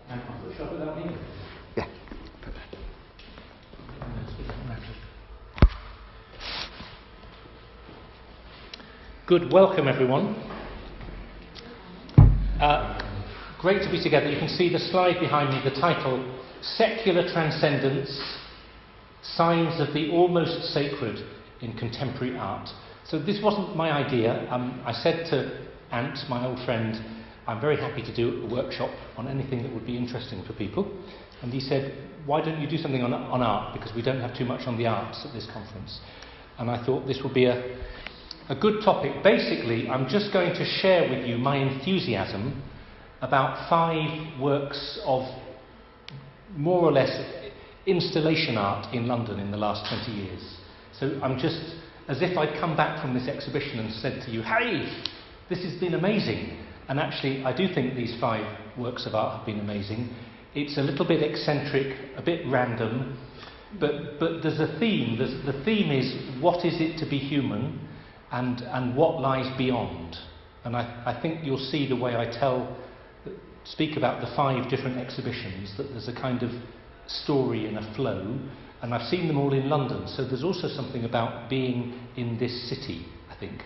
And I'll shop without me. Yeah. Good, welcome everyone. Great to be together. You can see the slide behind me, the title, Secular Transcendence, Signs of the Almost Sacred in Contemporary Art. So this wasn't my idea. I said to Ant, my old friend, I'm very happy to do a workshop on anything that would be interesting for people. And he said, why don't you do something on art, because we don't have too much on the arts at this conference. And I thought this would be a good topic. Basically, I'm just going to share with you my enthusiasm about 5 works of more or less installation art in London in the last 20 years. So I'm just, as if I'd come back from this exhibition and said to you, hey, this has been amazing. And actually, I do think these 5 works of art have been amazing. It's a little bit eccentric, a bit random, but there's a theme. The theme is, what is it to be human, and what lies beyond? And I think you'll see the way I speak about the 5 different exhibitions, that there's a kind of story and a flow, and I've seen them all in London, so there's also something about being in this city, I think.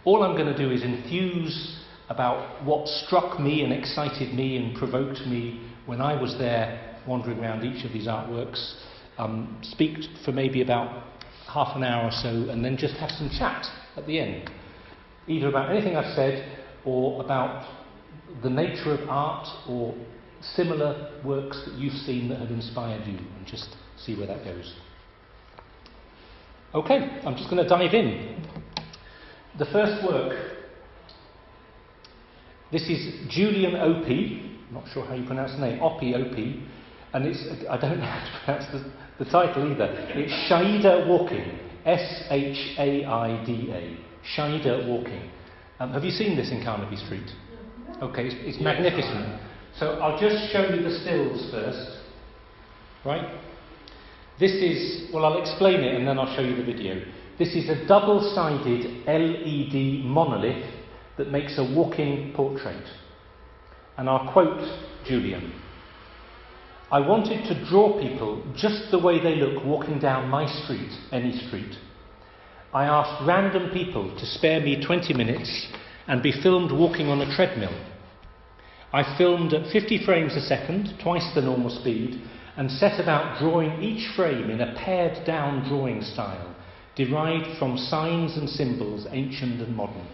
All I'm going to do is enthuse about what struck me and excited me and provoked me when I was there wandering around each of these artworks, speak for maybe about half an hour or so, and then just have some chat at the end, either about anything I've said or about the nature of art or similar works that you've seen that have inspired you, and just see where that goes. Okay, I'm just going to dive in. The first work, this is Julian Opie, not sure how you pronounce the name, Opie, and it's, I don't know how to pronounce the title either. It's Shaida Walking, S-H-A-I-D-A, Shaida Walking. Have you seen this in Carnaby Street? Okay, it's magnificent. So I'll just show you the stills first, right? This is, well, I'll explain it and then I'll show you the video. This is a double-sided LED monolith that makes a walking portrait. And I'll quote Julian. I wanted to draw people just the way they look walking down my street, any street. I asked random people to spare me 20 minutes and be filmed walking on a treadmill. I filmed at 50 frames a second, twice the normal speed, and set about drawing each frame in a pared down drawing style, derived from signs and symbols, ancient and modern.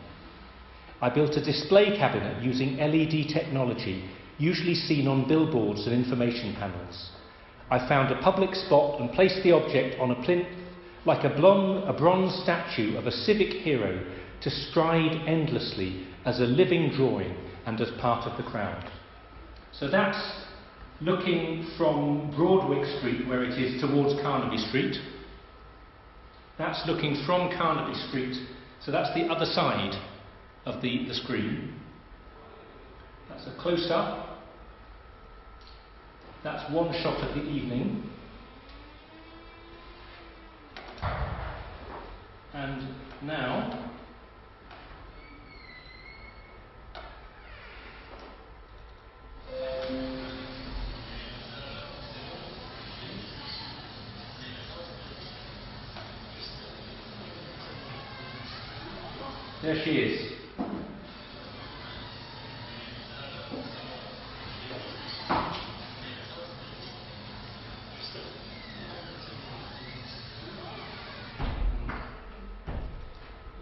I built a display cabinet using LED technology, usually seen on billboards and information panels. I found a public spot and placed the object on a plinth like a bronze statue of a civic hero to stride endlessly as a living drawing and as part of the crowd. So that's looking from Broadwick Street, where it is, towards Carnaby Street. That's looking from Carnaby Street, so that's the other side of the screen. That's a close-up. That's one shot of the evening. And now, there she is.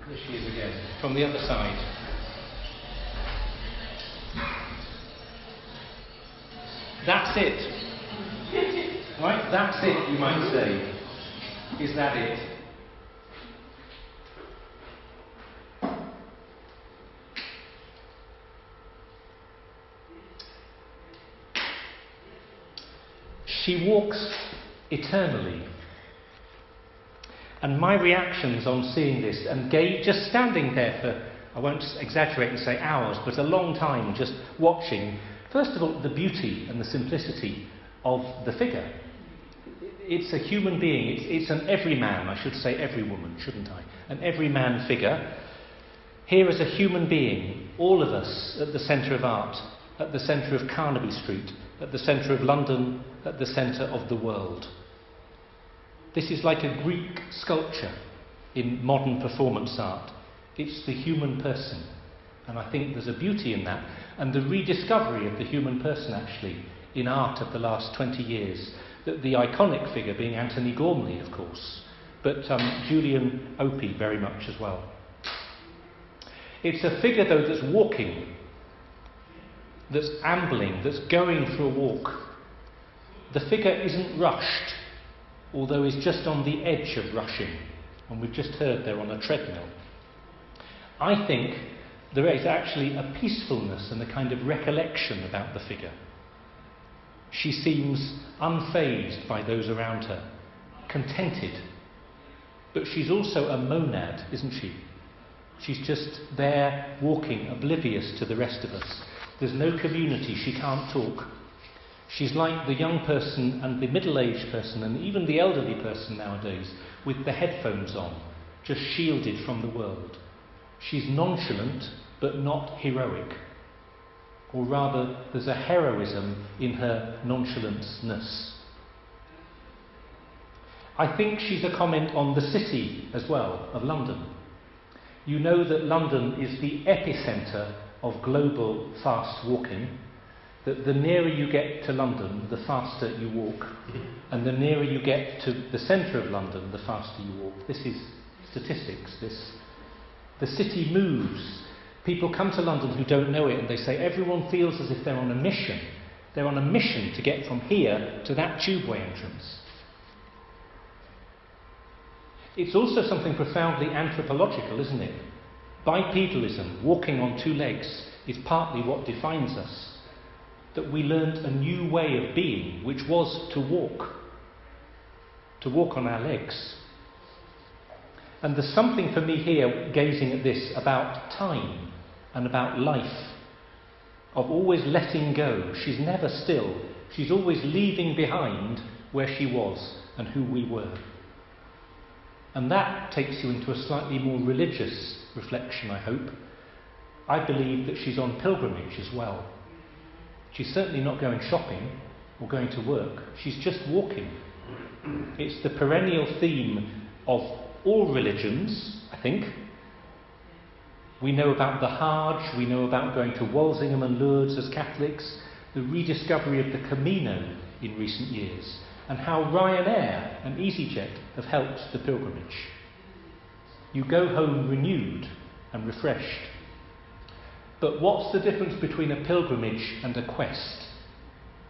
There she is again, from the other side. That's it. Right? That's it, you might say. Is that it? She walks eternally. And my reactions on seeing this, and just standing there for, I won't exaggerate and say hours, but a long time just watching, first of all, the beauty and the simplicity of the figure. It's a human being, it's an everyman, I should say everywoman, shouldn't I? An everyman figure. Here is a human being, all of us at the centre of art, at the centre of Carnaby Street, at the centre of London, at the centre of the world. This is like a Greek sculpture in modern performance art. It's the human person, and I think there's a beauty in that, and the rediscovery of the human person actually in art of the last 20 years. The iconic figure being Anthony Gormley, of course, but Julian Opie very much as well. It's a figure, though, that's walking, that's ambling, that's going for a walk. The figure isn't rushed, although is just on the edge of rushing, and we've just heard they're on a treadmill. I think there is actually a peacefulness and a kind of recollection about the figure. She seems unfazed by those around her, contented. But she's also a monad, isn't she? She's just there walking, oblivious to the rest of us. There's no community, she can't talk. She's like the young person and the middle-aged person and even the elderly person nowadays with the headphones on, just shielded from the world. She's nonchalant but not heroic. Or rather, there's a heroism in her nonchalantness. I think she's a comment on the city as well, of London. You know that London is the epicentre of global fast walking, that the nearer you get to London, the faster you walk, and the nearer you get to the centre of London, the faster you walk. This is statistics. The city moves. People come to London who don't know it and they say everyone feels as if they're on a mission. They're on a mission to get from here to that tubeway entrance. It's also something profoundly anthropological, isn't it? Bipedalism, walking on two legs, is partly what defines us. That we learned a new way of being, which was to walk on our legs. And there's something for me here, gazing at this, about time and about life, of always letting go. She's never still. She's always leaving behind where she was and who we were. And that takes you into a slightly more religious reflection, I hope. I believe that she's on pilgrimage as well. She's certainly not going shopping or going to work. She's just walking. It's the perennial theme of all religions, I think. We know about the Hajj, we know about going to Walsingham and Lourdes as Catholics, the rediscovery of the Camino in recent years, and how Ryanair and EasyJet have helped the pilgrimage. You go home renewed and refreshed. But what's the difference between a pilgrimage and a quest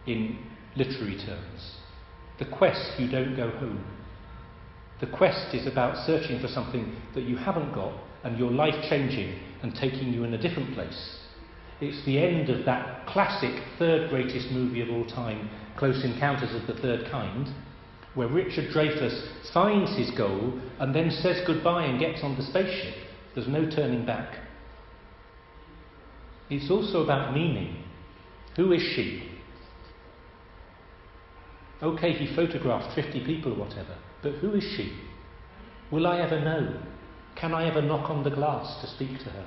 in literary terms? The quest, you don't go home. The quest is about searching for something that you haven't got and your life changing and taking you in a different place. It's the end of that classic third greatest movie of all time, Close Encounters of the Third Kind, where Richard Dreyfuss finds his goal and then says goodbye and gets on the spaceship. There's no turning back. It's also about meaning. Who is she? Okay, he photographed 50 people or whatever, but who is she? Will I ever know? Can I ever knock on the glass to speak to her?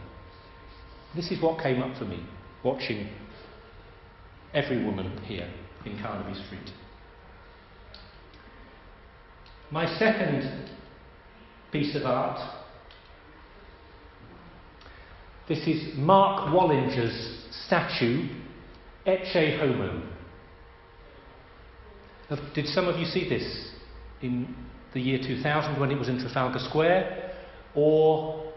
This is what came up for me, watching every woman here in Carnaby Street. My second piece of art, this is Mark Wallinger's statue, Ecce Homo. Did some of you see this in the year 2000 when it was in Trafalgar Square, or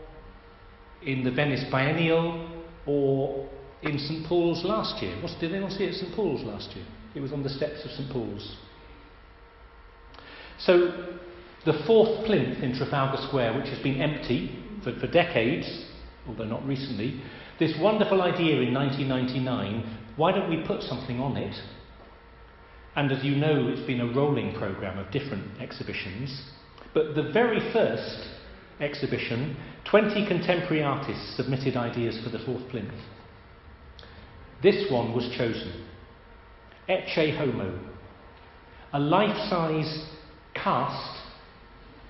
in the Venice Biennial, or in St Paul's last year? Did anyone see it at St Paul's last year? It was on the steps of St Paul's. So, the fourth plinth in Trafalgar Square, which has been empty for decades, although not recently, this wonderful idea in 1999, why don't we put something on it? And as you know, it's been a rolling programme of different exhibitions. But the very first exhibition, 20 contemporary artists submitted ideas for the fourth plinth. This one was chosen. Ecce Homo. A life-size cast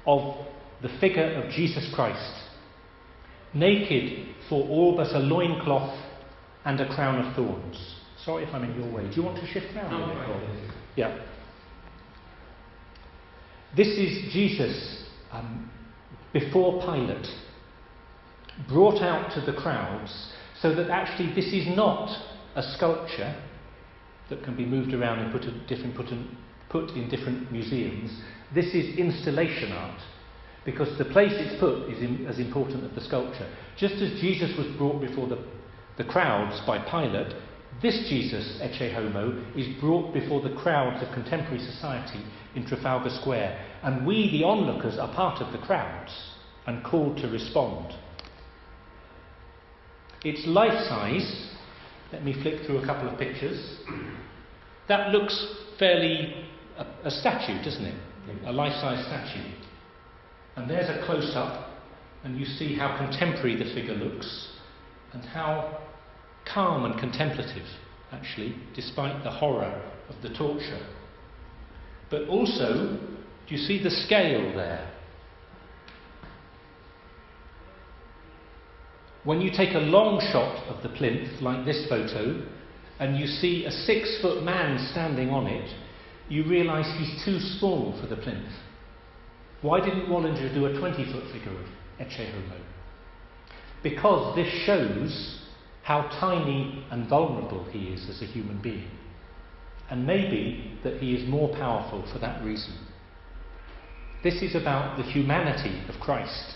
of the figure of Jesus Christ, naked for all but a loincloth and a crown of thorns. Sorry if I'm in your way. Do you want to shift round a bit? Or? Yeah. This is Jesus before Pilate, brought out to the crowds, so that actually this is not a sculpture that can be moved around and put in different museums. This is installation art, because the place it's put is as important as the sculpture. Just as Jesus was brought before the crowds by Pilate, this Jesus, Ecce Homo, is brought before the crowds of contemporary society in Trafalgar Square, and we, the onlookers, are part of the crowds and called to respond. It's life-size. Let me flick through a couple of pictures. That looks fairly a statue, doesn't it? A life-size statue. And there's a close-up, and you see how contemporary the figure looks, and how calm and contemplative, actually, despite the horror of the torture. But also, do you see the scale there? When you take a long shot of the plinth, like this photo, and you see a 6-foot man standing on it, you realise he's too small for the plinth. Why didn't Wallinger do a 20-foot figure of Ecce Homo? Because this shows how tiny and vulnerable he is as a human being. And maybe that he is more powerful for that reason. This is about the humanity of Christ.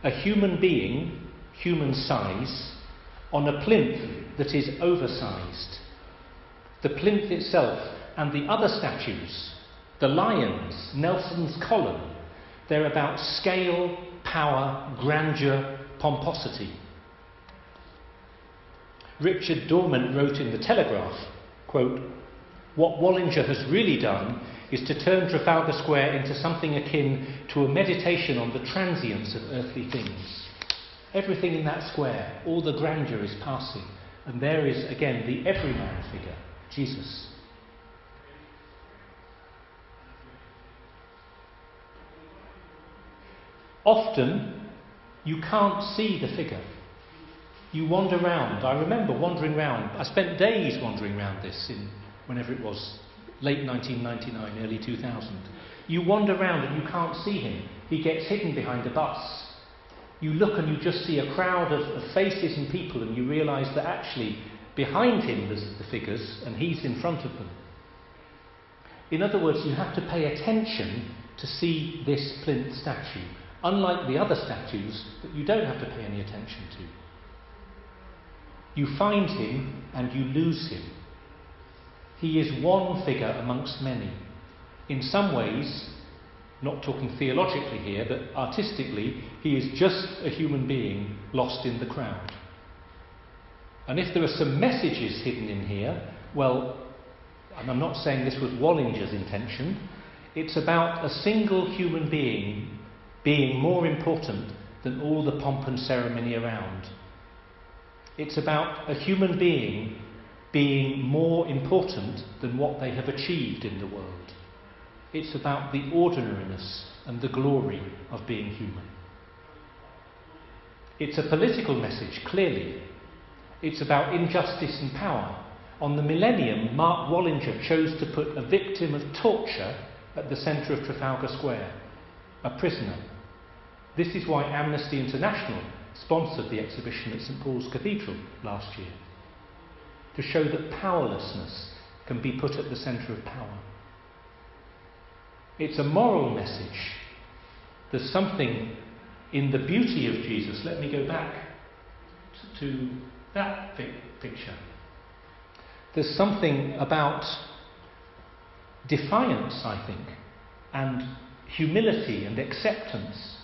A human being, human size, on a plinth that is oversized. The plinth itself and the other statues, the lions, Nelson's column, they're about scale, power, grandeur, pomposity. Richard Dorman wrote in The Telegraph, quote, "What Wallinger has really done is to turn Trafalgar Square into something akin to a meditation on the transience of earthly things. Everything in that square, all the grandeur is passing, and there is again the everyman figure, Jesus." Often, you can't see the figure. You wander round. I remember wandering round. I spent days wandering round this in whenever it was, late 1999, early 2000. You wander round and you can't see him. He gets hidden behind a bus. You look and you just see a crowd of faces and people, and you realise that actually behind him there's the figures and he's in front of them. In other words, you have to pay attention to see this plinth statue, unlike the other statues that you don't have to pay any attention to. You find him and you lose him. He is one figure amongst many. In some ways, not talking theologically here, but artistically, he is just a human being lost in the crowd. And if there are some messages hidden in here, well, and I'm not saying this was Wallinger's intention, it's about a single human being being more important than all the pomp and ceremony around. It's about a human being being more important than what they have achieved in the world. It's about the ordinariness and the glory of being human. It's a political message, clearly. It's about injustice and power. On the millennium, Mark Wallinger chose to put a victim of torture at the centre of Trafalgar Square, a prisoner. This is why Amnesty International sponsored the exhibition at St Paul's Cathedral last year, to show that powerlessness can be put at the centre of power. It's a moral message. There's something in the beauty of Jesus. Let me go back to that picture. There's something about defiance, I think, and humility and acceptance.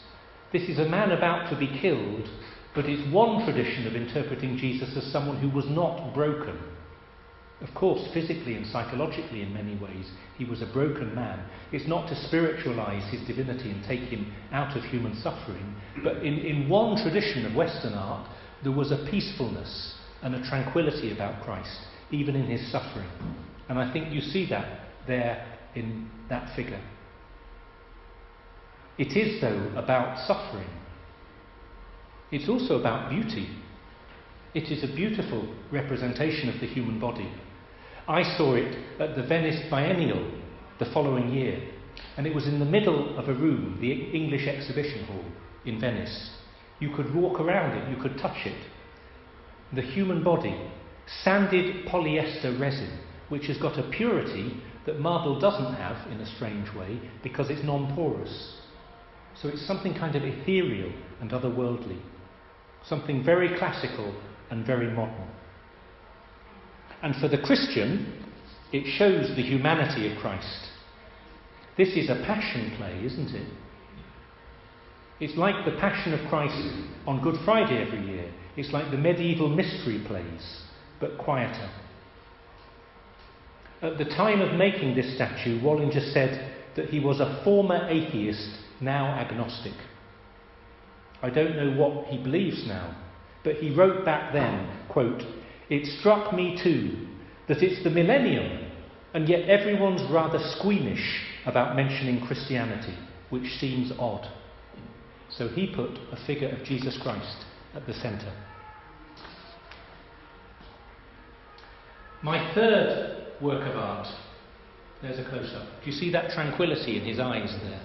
This is a man about to be killed, but it's one tradition of interpreting Jesus as someone who was not broken. Of course, physically and psychologically in many ways, he was a broken man. It's not to spiritualise his divinity and take him out of human suffering, but in one tradition of Western art, there was a peacefulness and a tranquility about Christ, even in his suffering. And I think you see that there in that figure. It is, though, about suffering. It's also about beauty. It is a beautiful representation of the human body. I saw it at the Venice Biennial the following year, and it was in the middle of a room, the English Exhibition Hall in Venice. You could walk around it, you could touch it. The human body, sanded polyester resin, which has got a purity that marble doesn't have in a strange way because it's non-porous. So it's something kind of ethereal and otherworldly, something very classical and very modern. And for the Christian, it shows the humanity of Christ. This is a passion play, isn't it? It's like the Passion of Christ on Good Friday every year. It's like the medieval mystery plays, but quieter. At the time of making this statue, Wallinger said that he was a former atheist, now agnostic. I don't know what he believes now, but he wrote back then, quote, "It struck me too that it's the millennium, and yet everyone's rather squeamish about mentioning Christianity, which seems odd." So he put a figure of Jesus Christ at the centre. My third work of art, there's a close-up. Do you see that tranquility in his eyes there?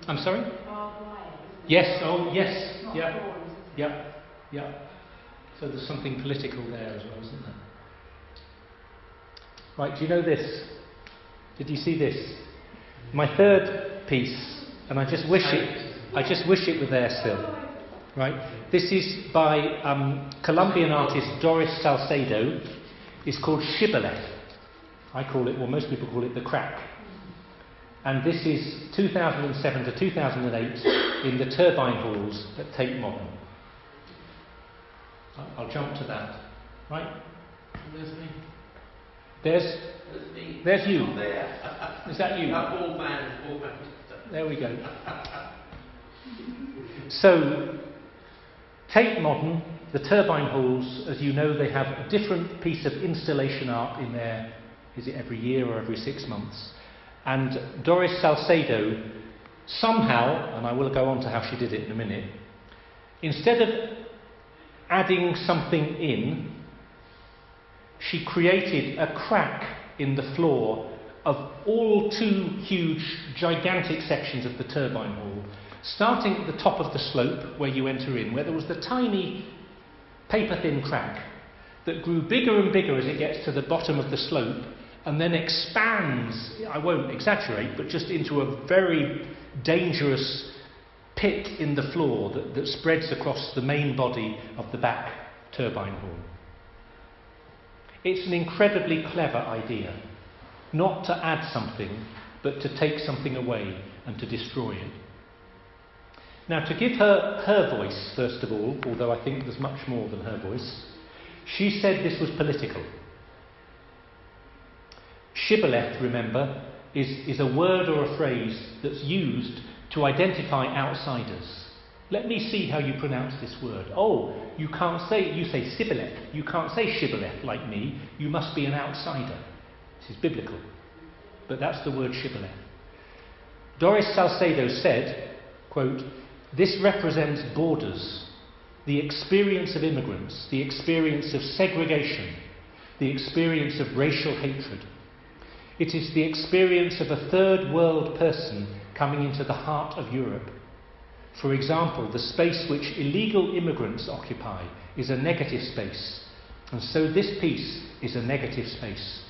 I'm sorry? Yes, oh yes, yeah. So there's something political there as well, isn't there? Right, do you know this? Did you see this? My third piece, and I just wish it were there still. Right? This is by Colombian artist Doris Salcedo. It's called Shibboleth. I call it, well, most people call it the crack. And this is 2007 to 2008 in the Turbine Halls at Tate Modern. I'll jump to that. Right? There's me. There's you. There. Is that you? All man. There we go. So, Tate Modern, the Turbine Halls, as you know, they have a different piece of installation art in there. Is it every year or every 6 months? And Doris Salcedo, somehow, and I will go on to how she did it in a minute, instead of adding something in, she created a crack in the floor of all 2 huge, gigantic sections of the turbine hall, starting at the top of the slope where you enter in, where there was the tiny paper-thin crack that grew bigger and bigger as it gets to the bottom of the slope, and then expands, I won't exaggerate, but just into a very dangerous pit in the floor that spreads across the main body of the back turbine hall. It's an incredibly clever idea, not to add something, but to take something away and to destroy it. Now, to give her voice, first of all, although I think there's much more than her voice, she said this was political. Shibboleth, remember, is a word or a phrase that's used to identify outsiders. Let me see how you pronounce this word. Oh, you say Sibboleth. You can't say Shibboleth like me. You must be an outsider. This is biblical. But that's the word Shibboleth. Doris Salcedo said, quote, "This represents borders, the experience of immigrants, the experience of segregation, the experience of racial hatred. It is the experience of a third world person coming into the heart of Europe. For example, the space which illegal immigrants occupy is a negative space, and so this piece is a negative space."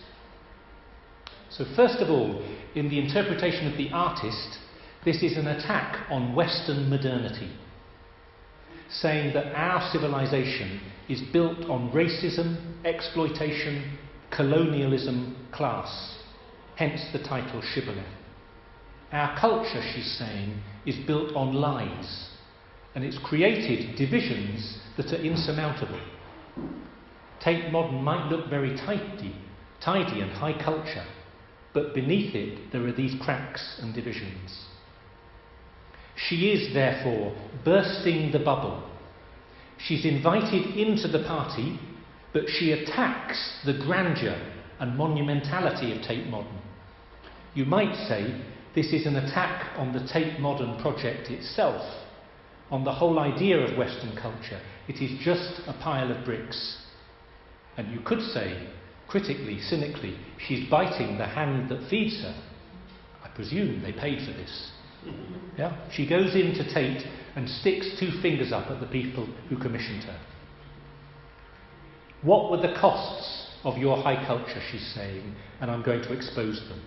So first of all, in the interpretation of the artist, this is an attack on Western modernity, saying that our civilization is built on racism, exploitation, colonialism, class. Hence the title Shibboleth. Our culture, she's saying, is built on lies, and it's created divisions that are insurmountable. Tate Modern might look very tidy and high culture, but beneath it there are these cracks and divisions. She is, therefore, bursting the bubble. She's invited into the party, but she attacks the grandeur and monumentality of Tate Modern. You might say this is an attack on the Tate Modern project itself, on the whole idea of Western culture. It is just a pile of bricks. And you could say, critically, cynically, she's biting the hand that feeds her. I presume they paid for this. Yeah? She goes into Tate and sticks 2 fingers up at the people who commissioned her. What were the costs of your high culture, she's saying, and I'm going to expose them.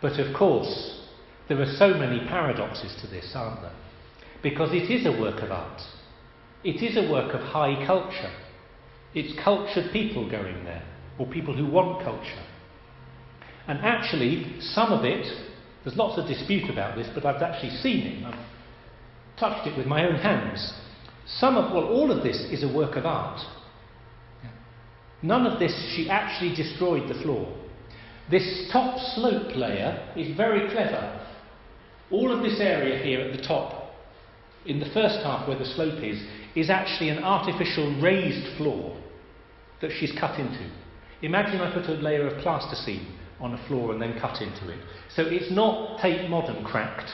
But of course, there are so many paradoxes to this, aren't there? Because it is a work of art. It is a work of high culture. It's cultured people going there, or people who want culture. And actually, some of it, there's lots of dispute about this, but I've actually seen it. I've touched it with my own hands. All of this is a work of art. None of this, she actually destroyed the floor. This top slope layer is very clever. All of this area here at the top, in the first half where the slope is actually an artificial raised floor that she's cut into. Imagine I put a layer of plasticine on a floor and then cut into it. So it's not Tate Modern cracked,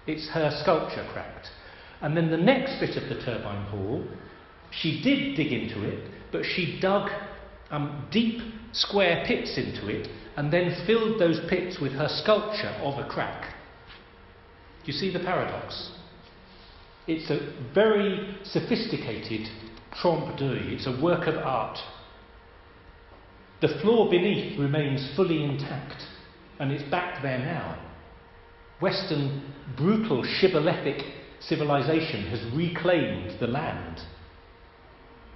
it's her sculpture cracked. And then the next bit of the turbine hall, she did dig into it, but she dug deep square pits into it and then filled those pits with her sculpture of a crack. Do you see the paradox? It's a very sophisticated trompe l'oeil. It's a work of art. The floor beneath remains fully intact, and it's back there now. Western brutal shibbolethic civilization has reclaimed the land.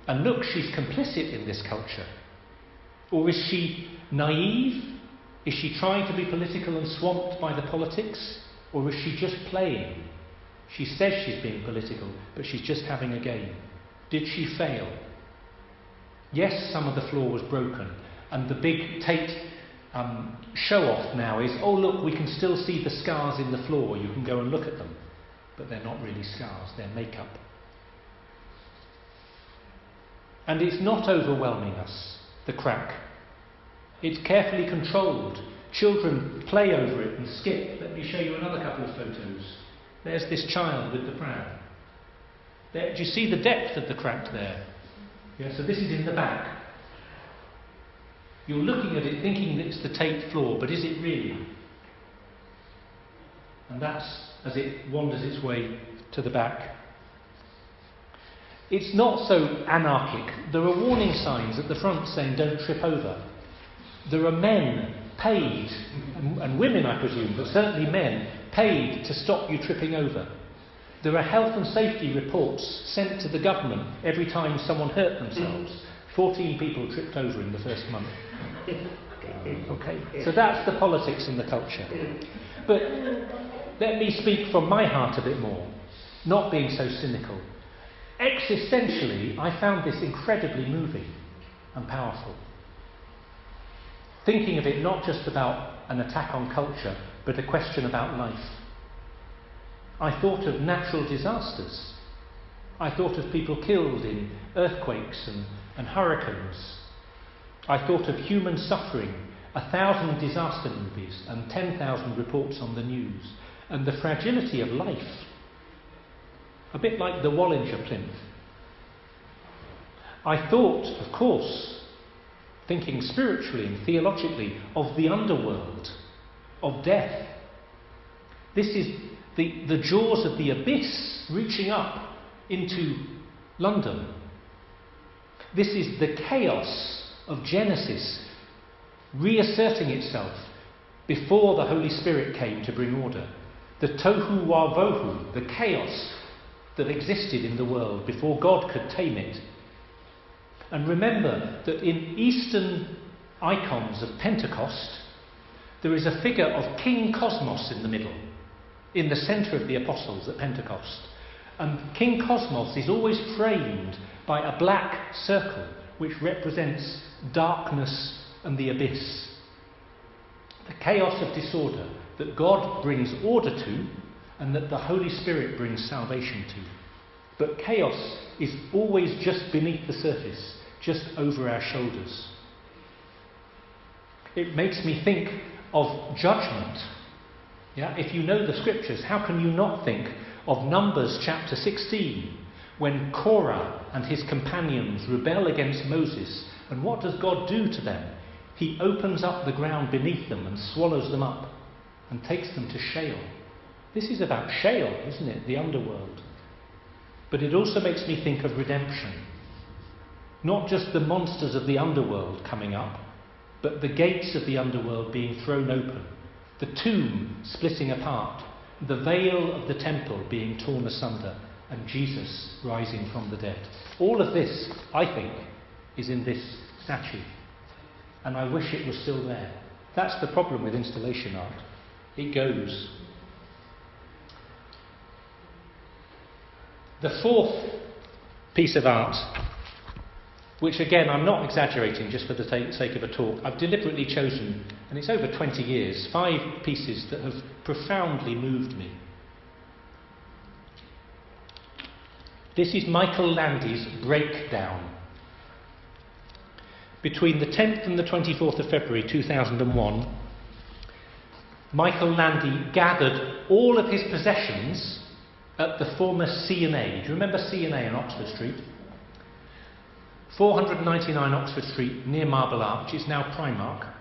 And look, she's complicit in this culture. Or is she naive? Is she trying to be political and swamped by the politics? Or is she just playing? She says she's being political, but she's just having a game. Did she fail? Yes, some of the floor was broken. And the big Tate show-off now is, oh look, we can still see the scars in the floor. You can go and look at them. But they're not really scars, they're makeup. And it's not overwhelming us, the crack. It's carefully controlled. Children play over it and skip. Let me show you another couple of photos. There's this child with the pram. There, do you see the depth of the crack there? Yeah, so this is in the back. You're looking at it thinking that it's the Tate floor, but is it really? And that's as it wanders its way to the back. It's not so anarchic. There are warning signs at the front saying don't trip over. There are men paid, and women I presume, but certainly men, paid to stop you tripping over. There are health and safety reports sent to the government every time someone hurt themselves. 14 people tripped over in the first month. Okay, so that's the politics and the culture. But let me speak from my heart a bit more, not being so cynical. Existentially, I found this incredibly moving and powerful. Thinking of it not just about an attack on culture, but a question about life. I thought of natural disasters. I thought of people killed in earthquakes and hurricanes. I thought of human suffering, 1,000 disaster movies and 10,000 reports on the news, and the fragility of life. A bit like the Wallinger plinth. I thought, of course, thinking spiritually and theologically, of the underworld, of death. This is the jaws of the abyss reaching up into London. This is the chaos of Genesis reasserting itself before the Holy Spirit came to bring order. The tohu wa bohu, the chaos that existed in the world before God could tame it. And remember that in Eastern icons of Pentecost, there is a figure of King Cosmos in the middle, in the centre of the apostles at Pentecost. And King Cosmos is always framed by a black circle, which represents darkness and the abyss. The chaos of disorder that God brings order to, and that the Holy Spirit brings salvation to. But chaos is always just beneath the surface, just over our shoulders. It makes me think of judgment. Yeah? If you know the scriptures, how can you not think of Numbers chapter 16, when Korah and his companions rebel against Moses. And what does God do to them? He opens up the ground beneath them and swallows them up and takes them to Sheol. This is about Sheol, isn't it? The underworld. But it also makes me think of redemption. Not just the monsters of the underworld coming up, but the gates of the underworld being thrown open, the tomb splitting apart, the veil of the temple being torn asunder, and Jesus rising from the dead. All of this, I think, is in this statue. And I wish it was still there. That's the problem with installation art. It goes. The fourth piece of art, which again I'm not exaggerating just for the sake of a talk, I've deliberately chosen, and it's over 20 years, 5 pieces that have profoundly moved me. This is Michael Landy's Breakdown. Between the 10th and the 24th of February 2001, Michael Landy gathered all of his possessions at the former C&A. Do you remember C&A on Oxford Street? 499 Oxford Street, near Marble Arch, is now Primark.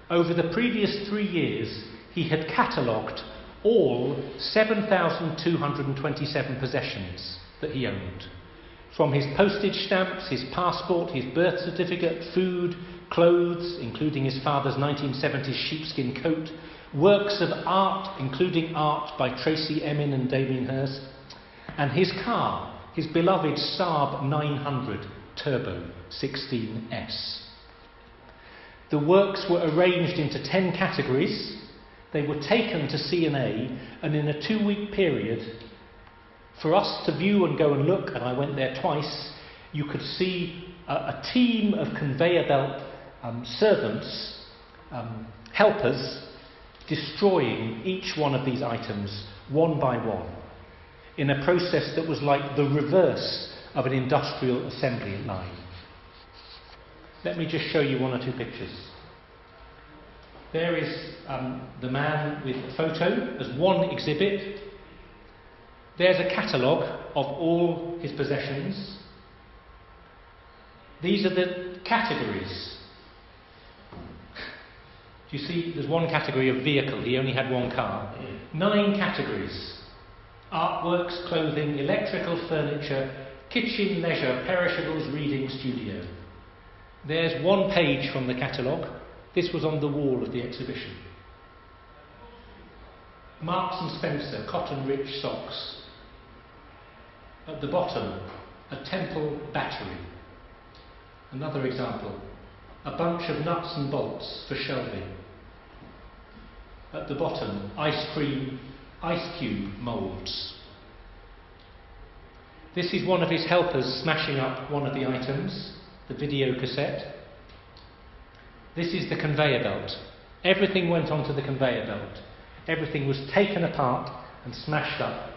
Over the previous 3 years, he had catalogued all 7,227 possessions that he owned. From his postage stamps, his passport, his birth certificate, food, clothes, including his father's 1970s sheepskin coat, works of art, including art by Tracy Emin and Damien Hirst, and his car, his beloved Saab 900 Turbo 16S. The works were arranged into 10 categories. They were taken to C&A, and in a 2-week period, for us to view and go and look, and I went there twice, you could see a team of conveyor belt servants, helpers, destroying each one of these items one by one, in a process that was like the reverse of an industrial assembly line. Let me just show you 1 or 2 pictures. There is the man with a photo as one exhibit. There's a catalogue of all his possessions. These are the categories. Do you see there's one category of vehicle? He only had 1 car. 9 categories. Artworks, clothing, electrical furniture, kitchen, leisure, perishables, reading, studio. There's 1 page from the catalogue. This was on the wall of the exhibition. Marks and Spencer, cotton-rich socks. At the bottom, a Temple battery. Another example, a bunch of nuts and bolts for shelving. At the bottom, ice cream, ice cube moulds. This is one of his helpers smashing up one of the items, the video cassette. This is the conveyor belt. Everything went onto the conveyor belt. Everything was taken apart and smashed up.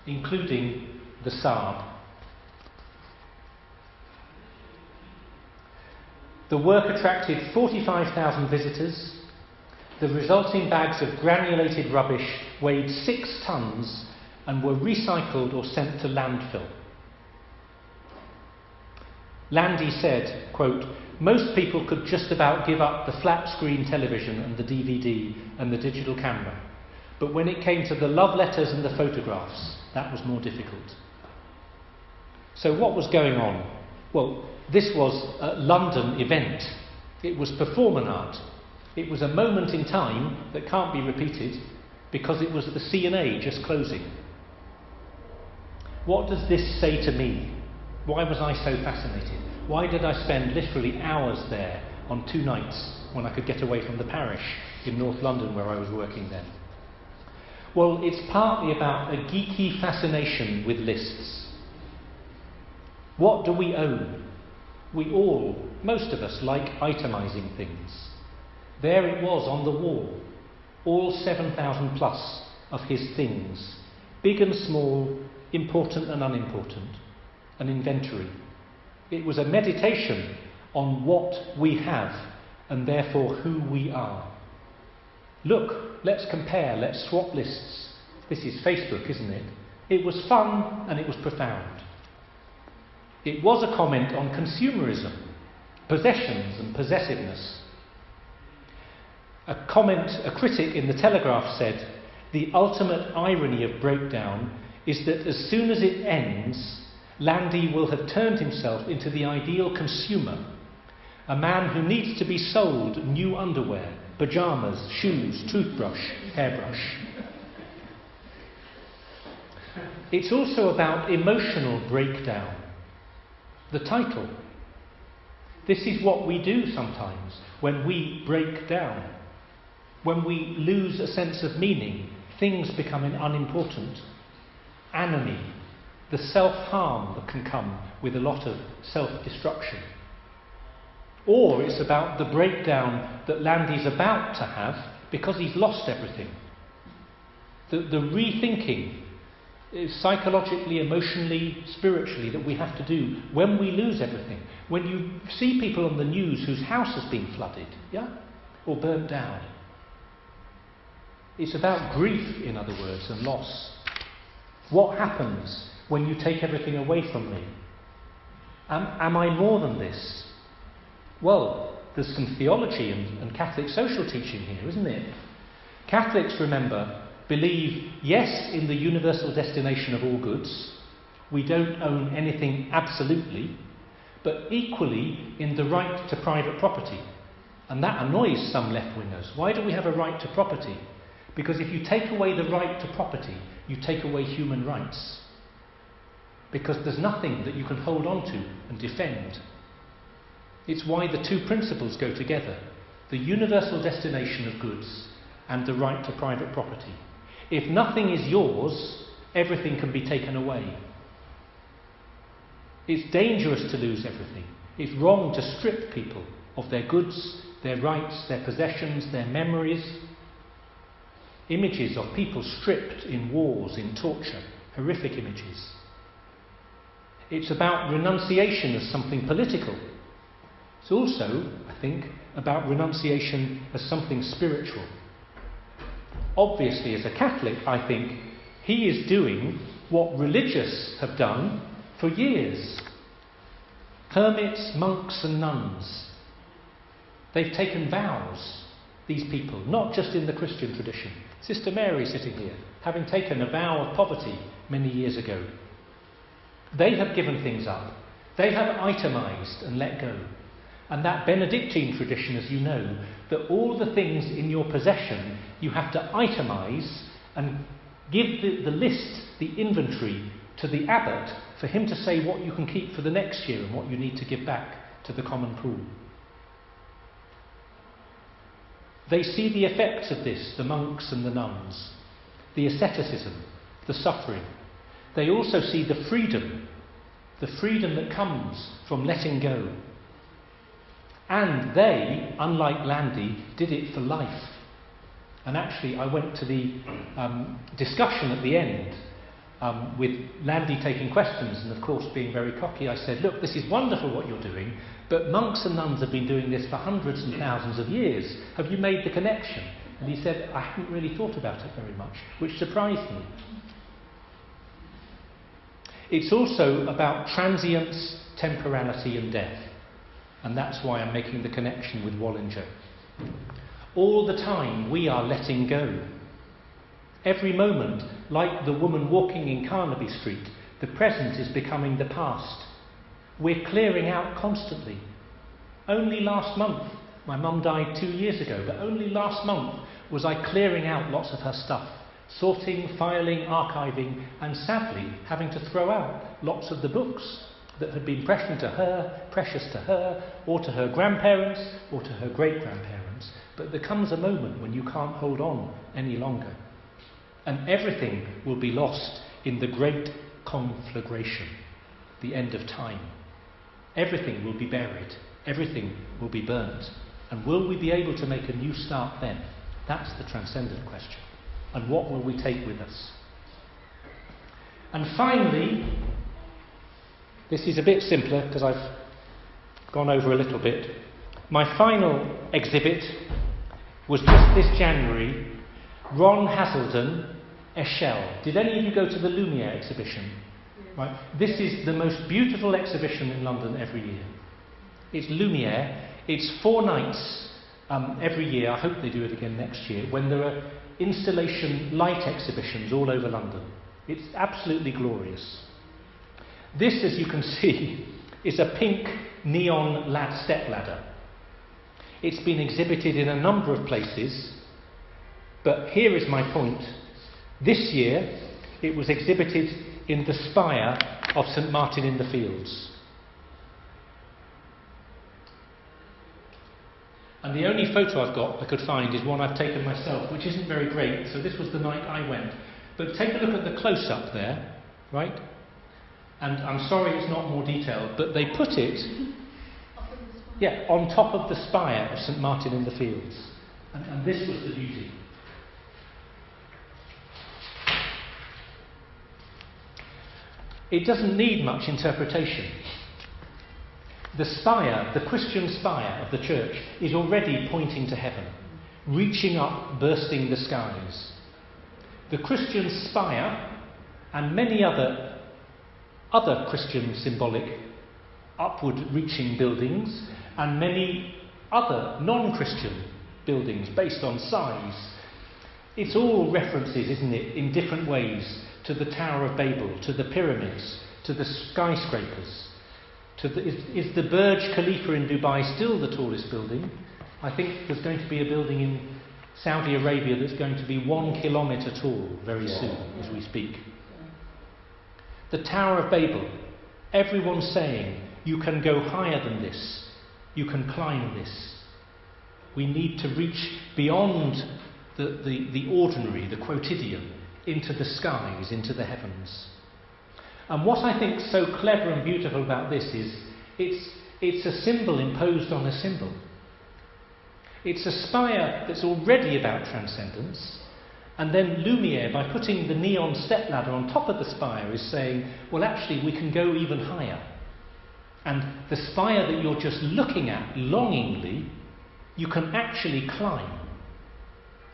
Including the Saab. The work attracted 45,000 visitors. The resulting bags of granulated rubbish weighed 6 tons and were recycled or sent to landfill. Landy said, quote, "Most people could just about give up the flat screen television and the DVD and the digital camera. But when it came to the love letters and the photographs, that was more difficult." So what was going on? Well, this was a London event. It was performance art. It was a moment in time that can't be repeated because it was the C&A just closing. What does this say to me? Why was I so fascinated? Why did I spend literally hours there on 2 nights when I could get away from the parish in North London where I was working then? Well, it's partly about a geeky fascination with lists. What do we own? We all, most of us, like itemising things. There it was on the wall, all 7,000 plus of his things, big and small, important and unimportant, an inventory. It was a meditation on what we have and therefore who we are. Look, let's compare, let's swap lists. This is Facebook, isn't it? It was fun and it was profound. It was a comment on consumerism, possessions and possessiveness. A critic in the Telegraph said, "The ultimate irony of breakdown is that as soon as it ends, Landy will have turned himself into the ideal consumer, a man who needs to be sold new underwear, pyjamas, shoes, toothbrush, hairbrush." It's also about emotional breakdown. The title. This is what we do sometimes when we break down. When we lose a sense of meaning, things becoming unimportant. Anomie, the self-harm that can come with a lot of self-destruction. Or it's about the breakdown that Landy's about to have because he's lost everything. The rethinking, psychologically, emotionally, spiritually, that we have to do when we lose everything. When you see people on the news whose house has been flooded, or burnt down. It's about grief, in other words, and loss. What happens when you take everything away from me? Am I more than this? Well, there's some theology and Catholic social teaching here, isn't it? Catholics, remember, believe, yes, in the universal destination of all goods. We don't own anything absolutely, but equally in the right to private property. And that annoys some left-wingers. Why do we have a right to property? Because if you take away the right to property, you take away human rights. Because there's nothing that you can hold on to and defend. It's why the two principles go together. The universal destination of goods and the right to private property. If nothing is yours, everything can be taken away. It's dangerous to lose everything. It's wrong to strip people of their goods, their rights, their possessions, their memories. Images of people stripped in wars, in torture, horrific images. It's about renunciation as something political. It's also, I think, about renunciation as something spiritual. Obviously, as a Catholic, I think he is doing what religious have done for years. Hermits, monks and nuns. They've taken vows, these people, not just in the Christian tradition. Sister Mary sitting here, having taken a vow of poverty many years ago. They have given things up. They have itemised and let go. And that Benedictine tradition, as you know, that all the things in your possession you have to itemise and give the list, the inventory, to the abbot for him to say what you can keep for the next year and what you need to give back to the common pool. They see the effects of this, the monks and the nuns, the asceticism, the suffering. They also see the freedom that comes from letting go. And they, unlike Landy, did it for life. And actually, I went to the discussion at the end with Landy taking questions, and of course being very cocky. I said, look, this is wonderful what you're doing, but monks and nuns have been doing this for hundreds and thousands of years. Have you made the connection? And he said, I hadn't really thought about it very much, which surprised me. It's also about transience, temporality and death. And that's why I'm making the connection with Wallinger. All the time we are letting go. Every moment, like the woman walking in Carnaby Street, the present is becoming the past. We're clearing out constantly. Only last month, my mum died 2 years ago, but only last month was I clearing out lots of her stuff. Sorting, filing, archiving, and sadly having to throw out lots of the books that had been precious to her, or to her grandparents, or to her great-grandparents. But there comes a moment when you can't hold on any longer. And everything will be lost in the great conflagration, the end of time. Everything will be buried. Everything will be burnt. And will we be able to make a new start then? That's the transcendent question. And what will we take with us? And finally, this is a bit simpler because I've gone over a little bit. My final exhibit was just this January, Ron Hazelden, Echelle. Did any of you go to the Lumiere exhibition? Yes. Right. This is the most beautiful exhibition in London every year. It's Lumiere. It's 4 nights every year. I hope they do it again next year, when there are installation light exhibitions all over London. It's absolutely glorious. This, as you can see, is a pink neon step ladder. It's been exhibited in a number of places, but here is my point. This year, it was exhibited in the spire of St Martin in the Fields. And the only photo I've got I could find is one I've taken myself, which isn't very great, so this was the night I went. But take a look at the close-up there, right? And I'm sorry it's not more detailed, but they put it on top of the spire of St Martin in the Fields. And this was the beauty. It doesn't need much interpretation. The spire, the Christian spire of the church, is already pointing to heaven, reaching up, bursting the skies. The Christian spire and many other Christian symbolic upward reaching buildings, and many other non-Christian buildings based on size. It's all references, isn't it, in different ways to the Tower of Babel, to the pyramids, to the skyscrapers. Is the Burj Khalifa in Dubai still the tallest building? I think there's going to be a building in Saudi Arabia that's going to be 1 kilometre tall very soon, as we speak. The Tower of Babel, everyone's saying, you can go higher than this, you can climb this. We need to reach beyond the ordinary, the quotidian, into the skies, into the heavens. And what I think is so clever and beautiful about this is it's a symbol imposed on a symbol. It's a spire that's already about transcendence, and then Lumiere, by putting the neon stepladder on top of the spire, is saying, well, actually, we can go even higher. And the spire that you're just looking at longingly, you can actually climb.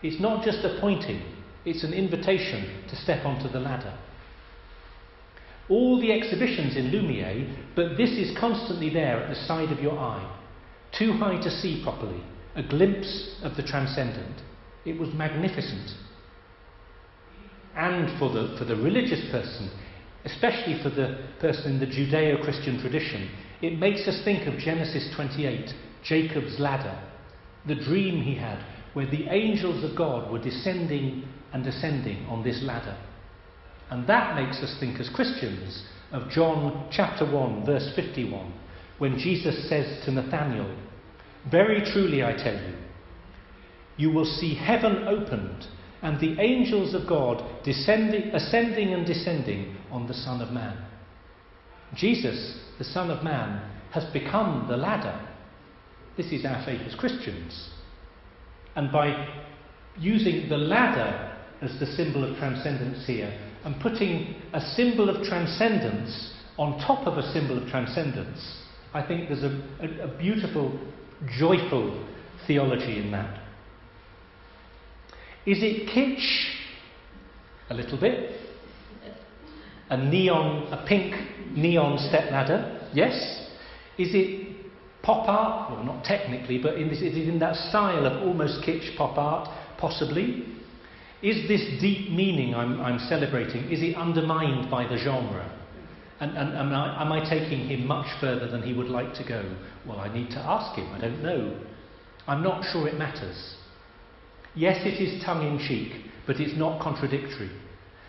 It's not just a pointing, it's an invitation to step onto the ladder. All the exhibitions in Lumiere, but this is constantly there at the side of your eye. Too high to see properly, a glimpse of the transcendent. It was magnificent. And for the religious person, especially for the person in the Judeo-Christian tradition, it makes us think of Genesis 28, Jacob's ladder, the dream he had, where the angels of God were descending and ascending on this ladder. And that makes us think as Christians of John chapter 1, verse 51, when Jesus says to Nathanael, "Very truly I tell you, you will see heaven opened and the angels of God ascending and descending on the Son of Man." Jesus, the Son of Man, has become the ladder. This is our faith as Christians. And by using the ladder as the symbol of transcendence here, and putting a symbol of transcendence on top of a symbol of transcendence, I think there's a beautiful, joyful theology in that. Is it kitsch? A little bit. A pink neon stepladder? Yes. Is it pop art? Well, not technically, but is it in that style of almost kitsch pop art? Possibly. Is this deep meaning I'm celebrating, is it undermined by the genre? And am I taking him much further than he would like to go? Well, I need to ask him, I don't know. I'm not sure it matters. Yes, it is tongue-in-cheek, but it's not contradictory.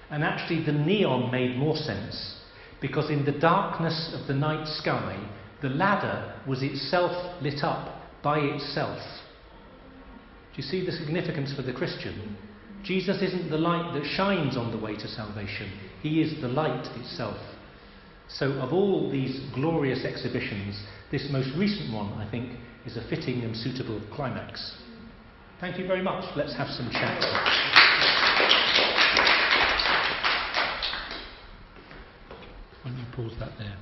And actually the neon made more sense, because in the darkness of the night sky, the ladder was itself lit up by itself. Do you see the significance for the Christian? Jesus isn't the light that shines on the way to salvation. He is the light itself. So of all these glorious exhibitions, this most recent one, I think, is a fitting and suitable climax. Thank you very much. Let's have some chat. Why don't you pause that there?